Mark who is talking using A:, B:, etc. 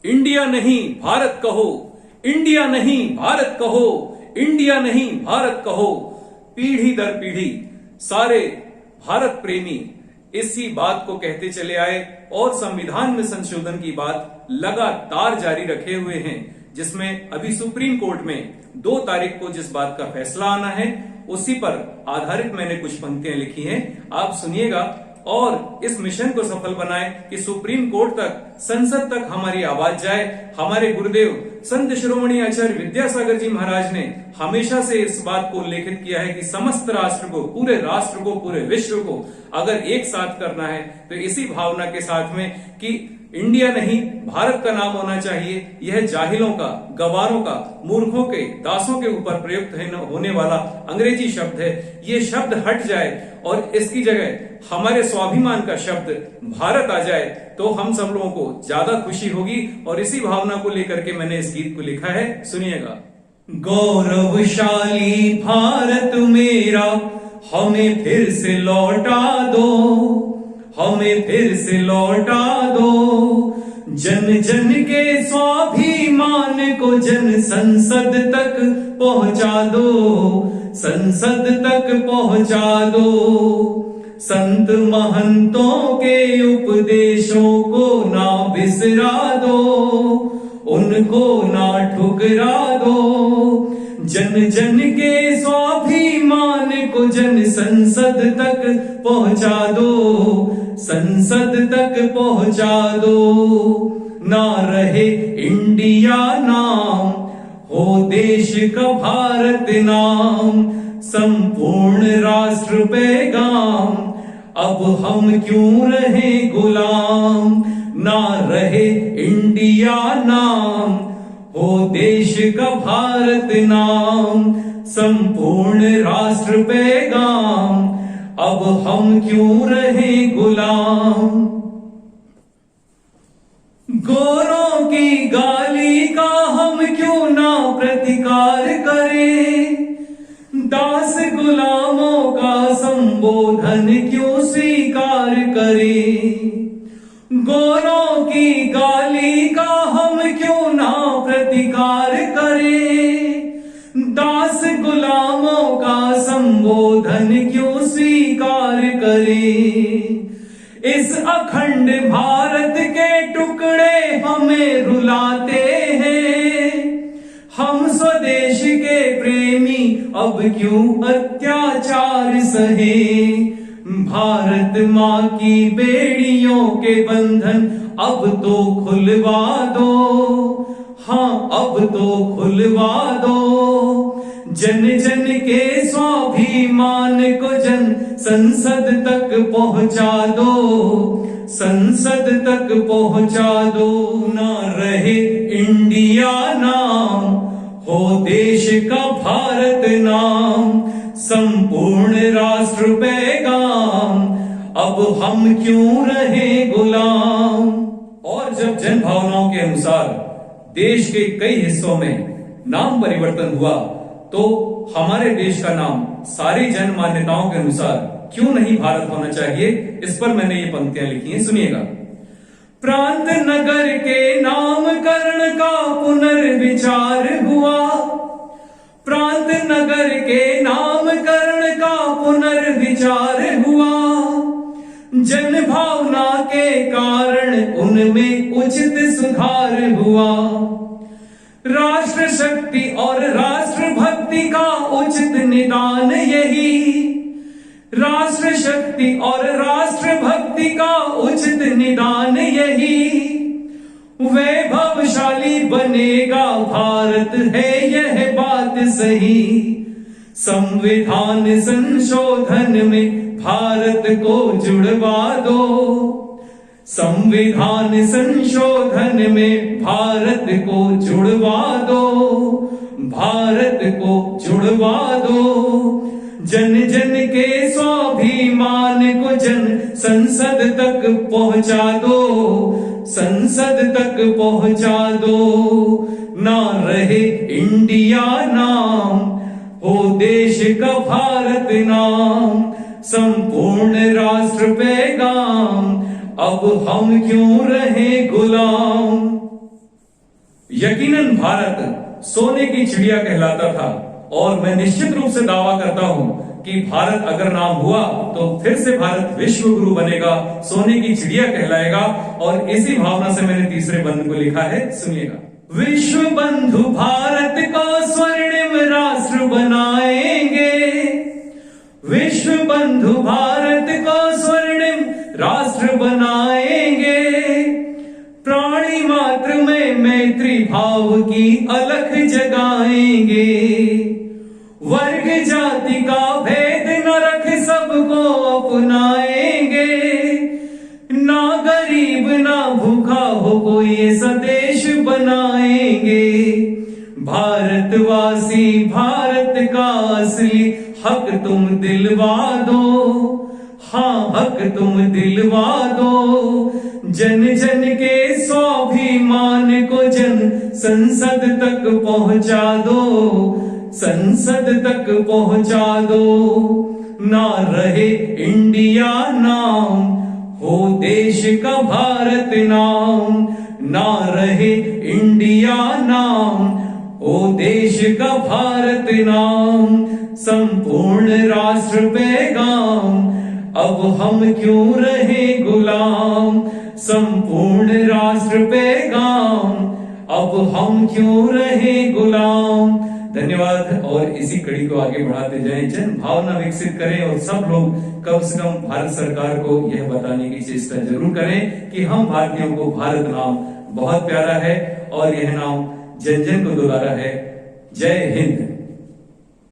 A: India नहीं भारत कहो, India नहीं भारत कहो, इंडिया नहीं भारत कहो। पीढ़ी दर पीढ़ी सारे भारत प्रेमी इसी बात को कहते चले आए और संविधान में संशोधन की बात लगातार जारी रखे हुए हैं, जिसमें अभी सुप्रीम कोर्ट में 2 तारीख को जिस बात का फैसला आना है उसी पर आधारित मैंने कुछ पंक्तियां लिखी हैं, आप सुनिएगा और इस मिशन को सफल बनाए कि सुप्रीम कोर्ट तक, संसद तक हमारी आवाज जाए। हमारे गुरुदेव संत शिरोमणि आचार्य विद्यासागर जी महाराज ने हमेशा से इस बात को उल्लेखित किया है कि समस्त राष्ट्र को, पूरे राष्ट्र को, पूरे विश्व को अगर एक साथ करना है तो इसी भावना के साथ में कि इंडिया नहीं भारत का नाम होना चाहिए। यह जाहिलों का, गवारों का, मूर्खों के, दासों के ऊपर प्रयुक्त होने वाला अंग्रेजी शब्द है। ये शब्द हट जाए और इसकी जगह हमारे स्वाभिमान का शब्द भारत आ जाए तो हम सब लोगों को ज्यादा खुशी होगी और इसी भावना को लेकर के मैंने इस गीत को लिखा है, सुनिएगा। गौरवशाली भारत मेरा हमें फिर से लौटा दो, हमें फिर से लौटा दो। जन जन के स्वाभिमान को जन संसद तक पहुंचा दो, संसद तक पहुंचा दो। संत महंतों के उपदेशों को ना बिसरा दो, उनको ना ठुकरा दो। जन जन के स्वाभिमान को जन संसद तक पहुंचा दो, संसद तक पहुंचा दो। ना रहे इंडिया नाम, हो देश का भारत नाम। संपूर्ण राष्ट्र पैगाम, अब हम क्यों रहे गुलाम। ना रहे इंडिया नाम, हो देश का भारत नाम। संपूर्ण राष्ट्र पैगाम, अब हम क्यों रहे गुलाम। गोरों की गाली का हम क्यों ना प्रतिकार करें। दास गुलामों का संबोधन क्यों स्वीकार करें। गोरों की गाली का हम क्यों ना प्रतिकार करें। दास गुलामों का संबोधन क्यों स्वीकार करें। इस अखंड भारत के टुकड़े हमें रुलाते हैं। हम स्वदेश के प्रेमी अब क्यों अत्याचार सहे। भारत माँ की बेड़ियों के बंधन अब तो खुलवा दो, हाँ अब तो खुलवा दो। जन जन के स्वाभिमान को जन संसद तक पहुंचा दो, संसद तक पहुंचा दो। ना रहे इंडिया नाम, हो देश का भारत नाम। संपूर्ण राष्ट्र पैगाम, अब हम क्यों रहे गुलाम। और जब जन भावनाओं के अनुसार देश के कई हिस्सों में नाम परिवर्तन हुआ तो हमारे देश का नाम सारी जन मान्यताओं के अनुसार क्यों नहीं भारत होना चाहिए, इस पर मैंने ये पंक्तियां लिखी हैं, सुनिएगा। प्रांत नगर के नामकरण का पुनर्विचार हुआ। प्रांत नगर के नामकरण का पुनर्विचार हुआ। जन भावना के कारण उनमें उचित सुधार हुआ। राष्ट्र शक्ति और राष्ट्र भक्ति का उचित निदान यही। राष्ट्र शक्ति और राष्ट्र भक्ति का उचित निदान यही। वैभवशाली बनेगा भारत है यह बात सही। संविधान संशोधन में भारत को जुड़वा दो। संविधान संशोधन में भारत को जुड़वा दो, भारत को जुड़वा दो। जन जन के स्वाभिमान को जन संसद तक पहुंचा दो, संसद तक पहुंचा दो। ना रहे इंडिया नाम, हो देश का भारत नाम। संपूर्ण राष्ट्र पैगाम, अब हम क्यों रहे गुलाम। यकीनन भारत सोने की चिड़िया कहलाता था और मैं निश्चित रूप से दावा करता हूं कि भारत अगर नाम हुआ तो फिर से भारत विश्व गुरु बनेगा, सोने की चिड़िया कहलाएगा। और इसी भावना से मैंने तीसरे बंद को लिखा है, सुनिएगा। विश्व बंधु भारत को स्वर्णिम राष्ट्र बनाएंगे, विश्व बंधु भारत को स्वर्णिम राष्ट्र बनाएंगे, प्राणी मात्र में मैत्री भाव की अलख जगाएंगे, वर्ग जाति का भेद न रख सबको अपनाएंगे, ना गरीब ना भूखा हो कोई ऐसा देश बनाएंगे, भारतवासी भारत का असली हक तुम दिलवा दो, हाँ हक तुम दिलवा दो, जन जन के स्वाभिमान को जन संसद तक पहुंचा दो, संसद तक पहुंचा दो, ना रहे इंडिया नाम हो देश का भारत नाम, ना रहे इंडिया नाम हो देश का भारत नाम, संपूर्ण राष्ट्र पैगाम अब हम क्यों रहे गुलाम, संपूर्ण राष्ट्र पैगाम अब हम क्यों रहे गुलाम। धन्यवाद। और इसी कड़ी को आगे बढ़ाते जाएं, जन भावना विकसित करें और सब लोग कम से कम भारत सरकार को यह बताने की चेष्टा जरूर करें कि हम भारतीयों को भारत नाम बहुत प्यारा है और यह नाम जन जन को दुलारा है। जय हिंद।